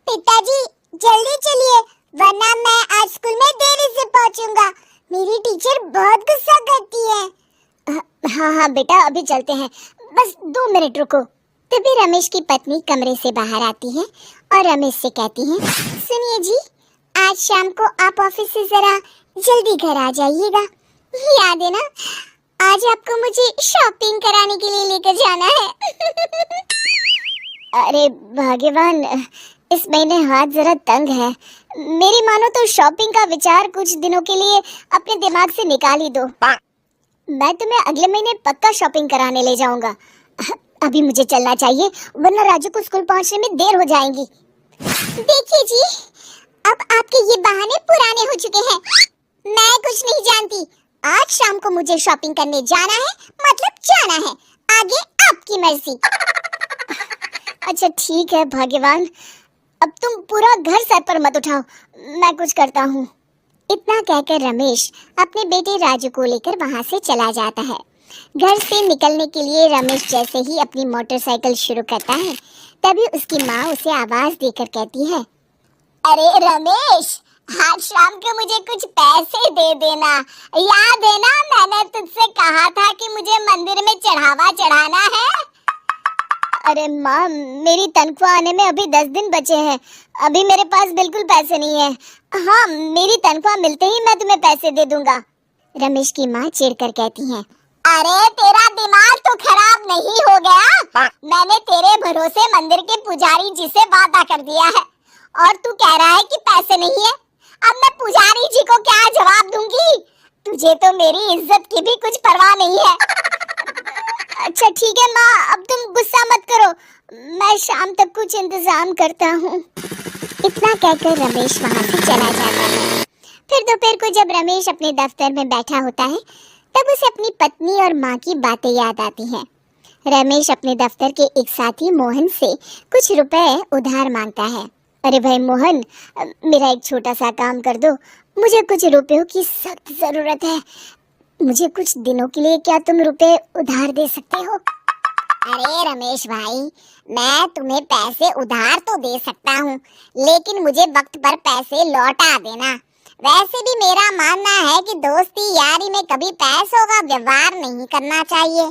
पिताजी जल्दी चलिए, वरना मैं आज स्कूल में देरी से पहुंचूंगा। मेरी टीचर बहुत गुस्सा करती है। हाँ हाँ बेटा, अभी चलते हैं, बस 2 मिनट रुको। तभी रमेश की पत्नी कमरे से बाहर आती है और रमेश से कहती है, सुनिए जी, आज शाम को आप ऑफिस से जरा जल्दी घर आ जाइएगा। याद है ना, आज आपको मुझे शॉपिंग कराने के लिए लेकर जाना है। अरे भाग्यवान, इस महीने हाथ जरा तंग है। मेरी मानो तो शॉपिंग का विचार कुछ दिनों के लिए अपने दिमाग से निकाल ही दो। मैं तुम्हें अगले महीने पक्का शॉपिंग कराने ले जाऊंगा। अभी मुझे चलना चाहिए, वरना राजू को स्कूल पहुंचने में देर हो जाएगी। देखिए जी, अब आपके ये बहाने पुराने हो चुके हैं। मैं कुछ नहीं जानती। आज शाम को मुझे शॉपिंग करने जाना है, मतलब जाना है। आगे आपकी मर्जी। अच्छा ठीक है भाग्यवान, अब तुम पूरा घर सर पर मत उठाओ, मैं कुछ करता हूँ। इतना कहकर रमेश अपने बेटे राजू को लेकर वहाँ से चला जाता है। घर से निकलने के लिए रमेश जैसे ही अपनी मोटरसाइकिल शुरू करता है, तभी उसकी माँ उसे आवाज देकर कहती है, अरे रमेश, आज शाम को मुझे कुछ पैसे दे देना। याद है ना, मैंने तुझसे कहा था कि मुझे मंदिर में चढ़ावा चढ़ाना है। अरे माँ, मेरी तनख्वाह आने में अभी 10 दिन बचे हैं, अभी मेरे पास बिल्कुल पैसे नहीं है। हाँ, मेरी तनख्वाह मिलते ही मैं तुम्हें पैसे दे दूंगा। रमेश की माँ चिढ़कर कहती है, अरे तेरा दिमाग तो खराब नहीं हो गया? मैंने तेरे भरोसे मंदिर के पुजारी जी से वादा कर दिया है और तू कह रहा है कि पैसे नहीं है। अब मैं पुजारी जी को क्या जवाब दूंगी? तुझे तो मेरी इज्जत की भी कुछ परवाह नहीं है। अच्छा ठीक है माँ, अब तुम गुस्सा मत करो, मैं शाम तक कुछ इंतजाम करता हूँ। इतना कहकर रमेश वहाँ से चला जाता है। फिर दोपहर को जब रमेश अपने दफ्तर में बैठा होता है, तब उसे अपनी पत्नी और माँ की बातें याद आती हैं। रमेश अपने दफ्तर के एक साथी मोहन से कुछ रुपए उधार मांगता है। अरे भाई मोहन, मेरा एक छोटा सा काम कर दो, मुझे कुछ रुपयों की सख्त जरूरत है। मुझे कुछ दिनों के लिए क्या तुम रुपए उधार दे सकते हो? अरे रमेश भाई, मैं तुम्हें पैसे उधार तो दे सकता हूँ, लेकिन मुझे वक्त पर पैसे लौटा देना। वैसे भी मेरा मानना है कि दोस्ती यारी में कभी पैसों का व्यवहार नहीं करना चाहिए।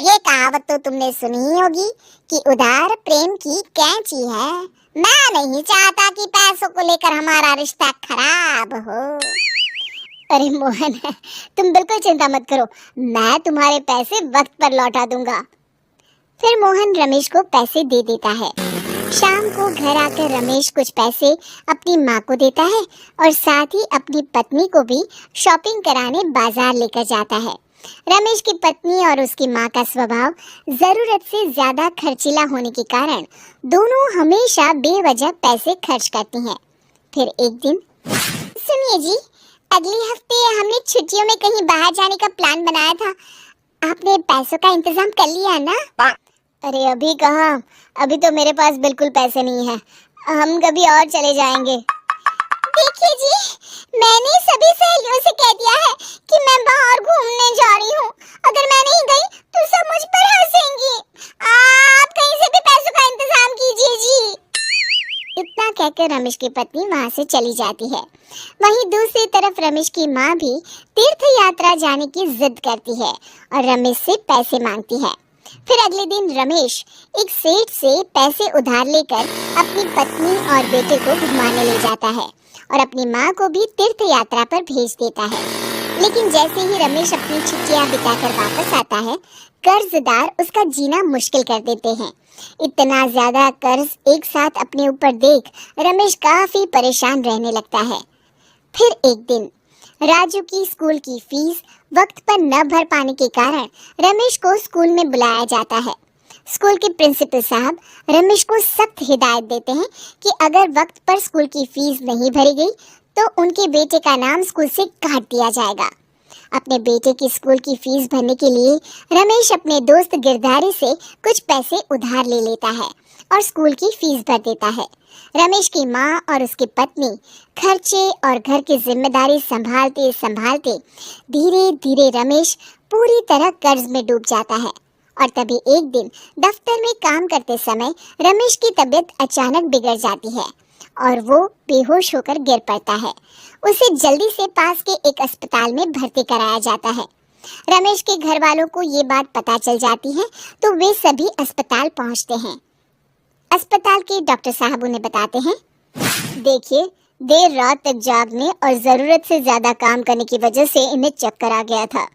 ये कहावत तो तुमने सुनी ही होगी कि उधार प्रेम की कैंची है। मैं नहीं चाहता कि पैसों को लेकर हमारा रिश्ता खराब हो। अरे मोहन, तुम बिल्कुल चिंता मत करो, मैं तुम्हारे पैसे वक्त पर लौटा दूंगा। फिर मोहन रमेश को पैसे दे देता है। शाम को घर आकर रमेश कुछ पैसे अपनी माँ को देता है और साथ ही अपनी पत्नी को भी शॉपिंग कराने बाजार लेकर जाता है। रमेश की पत्नी और उसकी माँ का स्वभाव जरूरत से ज्यादा खर्चीला होने के कारण दोनों हमेशा बेवजह पैसे खर्च करती हैं। फिर एक दिन, सुनिए जी, अगले हफ्ते हमने छुट्टियों में कहीं बाहर जाने का प्लान बनाया था। आपने पैसों का इंतजाम कर लिया ना? अरे अभी कहाँ, अभी तो मेरे पास बिल्कुल पैसे नहीं है, हम कभी और चले जाएंगे। देखिए जी, मैंने सभी सहेलियों से कह दिया है कि मैं बाहर घूमने जा रही हूँ। अगर मैं नहीं गई तो सब मुझ पर हंसेंगी। आप कहीं से भी पैसों का इंतजाम कीजिए जी। इतना कहकर रमेश की पत्नी वहाँ से चली जाती है। वहीं दूसरी तरफ रमेश की माँ भी तीर्थ यात्रा जाने की जिद करती है और रमेश से पैसे मांगती है। फिर अगले दिन रमेश एक सेठ से पैसे उधार लेकर अपनी पत्नी और बेटे को घुमाने ले जाता है और अपनी माँ को भी तीर्थ यात्रा पर भेज देता है। लेकिन जैसे ही रमेश अपनी छुट्टियाँ बिताकर वापस आता है, कर्जदार उसका जीना मुश्किल कर देते हैं। इतना ज्यादा कर्ज एक साथ अपने ऊपर देख रमेश काफी परेशान रहने लगता है। फिर एक दिन राजू की स्कूल की फीस वक्त पर न भर पाने के कारण रमेश को स्कूल में बुलाया जाता है। स्कूल के प्रिंसिपल साहब रमेश को सख्त हिदायत देते हैं कि अगर वक्त पर स्कूल की फीस नहीं भरी गई तो उनके बेटे का नाम स्कूल से काट दिया जाएगा। अपने बेटे की स्कूल की फीस भरने के लिए रमेश अपने दोस्त गिरधारी से कुछ पैसे उधार ले लेता है और स्कूल की फीस भर देता है। रमेश की माँ और उसकी पत्नी खर्चे और घर की जिम्मेदारी संभालते संभालते धीरे धीरे रमेश पूरी तरह कर्ज में डूब जाता है और तभी एक दिन दफ्तर में काम करते समय रमेश की तबीयत अचानक बिगड़ जाती है और वो बेहोश होकर गिर पड़ता है। उसे जल्दी से पास के एक अस्पताल में भर्ती कराया जाता है। रमेश के घर वालों को ये बात पता चल जाती है तो वे सभी अस्पताल पहुंचते हैं। अस्पताल के डॉक्टर साहब उन्हें बताते हैं, देखिए, देर रात तक जागने और जरूरत से ज्यादा काम करने की वजह से इन्हें चक्कर आ गया था।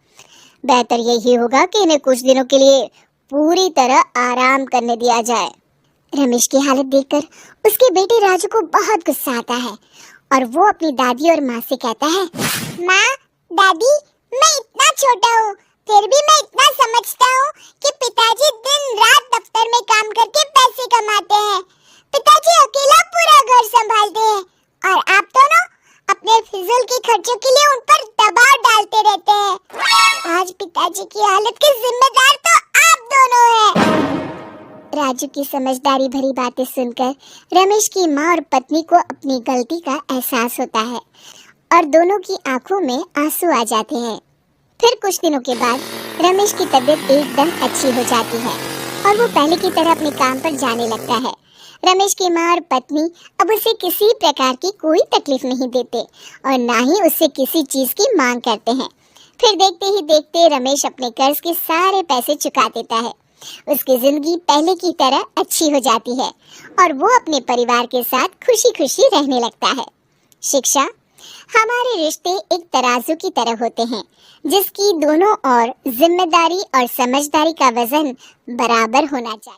बेहतर यही होगा कि इन्हें कुछ दिनों के लिए पूरी तरह आराम करने दिया जाए। रमेश की हालत देखकर उसके बेटे राजू को बहुत गुस्सा आता है और वो अपनी दादी और माँ से कहता है, माँ, दादी, मैं इतना छोटा हूँ, फिर भी मैं इतना समझता हूँ कि पिताजी दिन रात दफ्तर में काम करके पैसे कमाते हैं। पिताजी अकेला पूरा घर संभालते हैं और आप दोनों अपने फिजूल के खर्चों के लिए उन पर दबाव डालते रहते हैं। आज पिताजी की हालत के जिम्मेदार तो आप दोनों हैं। राजू की समझदारी भरी बातें सुनकर रमेश की माँ और पत्नी को अपनी गलती का एहसास होता है और दोनों की आंखों में आंसू आ जाते हैं। फिर कुछ दिनों के बाद रमेश की तबीयत एकदम अच्छी हो जाती है और वो पहले की तरह अपने काम पर जाने लगता है। रमेश की माँ और पत्नी अब उसे किसी प्रकार की कोई तकलीफ नहीं देते और ना ही उससे किसी चीज की मांग करते हैं। फिर देखते ही देखते रमेश अपने कर्ज के सारे पैसे चुका देता है। उसकी जिंदगी पहले की तरह अच्छी हो जाती है और वो अपने परिवार के साथ खुशी खुशी रहने लगता है। शिक्षा, हमारे रिश्ते एक तराजू की तरह होते हैं जिसकी दोनों ओर जिम्मेदारी और समझदारी का वजन बराबर होना चाहिए।